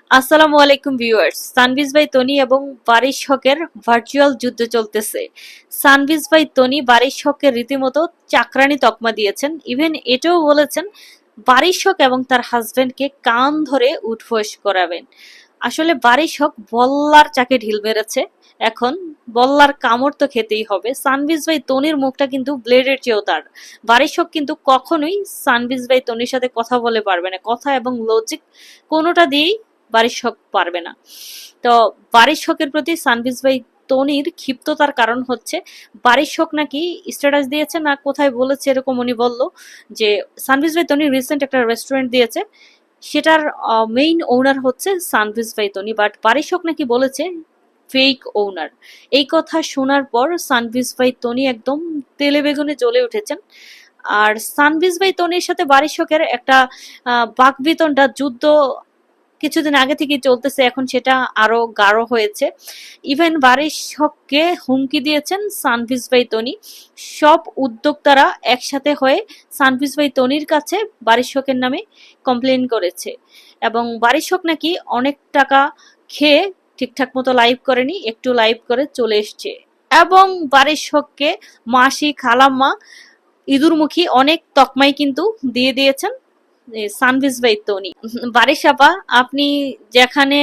আসসালামু আলাইকুম ভিউয়ার্স। সানভিজ ভাই তনি এবং বারিশ হকের ভার্চুয়াল যুদ্ধ চলতেছে। সানভিজ ভাই তনি বারিশ হককে রীতিমতো চাকরানি তকমা দিয়েছেন। ইভেন এটাও বলেছেন বারিশ হক এবং তার হাজবেন্ডকে কান ধরে উঠবোস করাবেন। আসলে বারিশ হক বল্লার চাকে ঢিল মেরেছে। এখন বল্লার কামড় তো খেতেই হবে। সানভিজ ভাই তনির মুখটা কিন্তু ব্লেডের চেয়েও তার। বারিশ হক কিন্তু কখনোই সানভিজ ভাই তনির সাথে কথা বলে পারবে না। কথা এবং লজিক কোনোটা দিয়েই বারিশ হক পারবে না। তো বারিশ হকের প্রতি সানভিজ ভাই তনির ক্ষিপ্ততার কারণ হচ্ছে বারিশ হক নাকি স্ট্যাটাস দিয়েছে না কোথায় বলেছে এরকম উনি বলল যে সানভিজ ভাই তনি রিসেন্ট একটা রেস্টুরেন্ট দিয়েছে, সেটার মেইন ওনার হচ্ছে সানভিজ ভাই তনি, বাট বারিশ হক নাকি বলেছে ফেক ওনার। এই কথা শোনার পর সানভিজ ভাই তনি একদম তেলে বেগুনে জ্বলে উঠেছেন। আর সানভিজ ভাই তনির সাথে বারিশ হকের একটা বাকবিতণ্ডা যুদ্ধ কিছুদিন আগে থেকে চলতেছে, এখন সেটা আরো গাঢ় হয়েছে। ইভেন বারিশ হককে হুমকি দিয়েছেন সানভিজ ভাই তনি। সব উদ্যোক্তারা একসাথে হয়ে সানভিজ ভাই তনির কাছে বারিশ হকের নামে কমপ্লেন করেছে এবং বারিশ হক নাকি অনেক টাকা খেয়ে ঠিকঠাক মতো লাইভ করেনি, একটু লাইভ করে চলে এসছে এবং বারিশ হককে মাসি খালাম্মা ইঁদুরমুখী অনেক তকমাই কিন্তু দিয়ে দিয়েছেন সানভিজ ভাই তনি। বারিশ আপা, আপনি যেখানে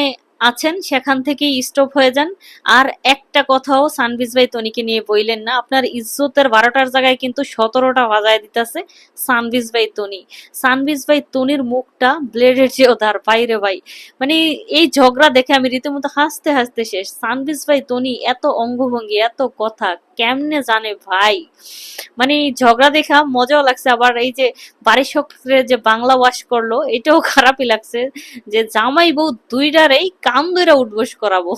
আছেন সেখান থেকেই স্টপ হয়ে যান। আর একটা কথাও সানভিজ ভাই তনিকে নিয়ে বইলেন না। আপনার ইজ্জতের 12টার জায়গায় কিন্তু 17টা বাজায় দিতেছে সানভিজ ভাই তনি। সানভিজ ভাই তনির মুখটা ব্লেডের চেয়েও ধার, বাইরে ভাই। মানে এই ঝগড়া দেখে আমি রীতিমতো হাসতে হাসতে শেষ। সানভিজ ভাই তনি এত অঙ্গভঙ্গি, এত কথা কেমনে জানে ভাই। মানে ঝগড়া দেখা মজাও লাগছে, আবার এই যে বাড়ির সকলে যে বাংলা ওয়াশ করলো এটাও খারাপই লাগছে যে জামাই বউ দুইটারেই কান ধইরা উঠবোস করাবো।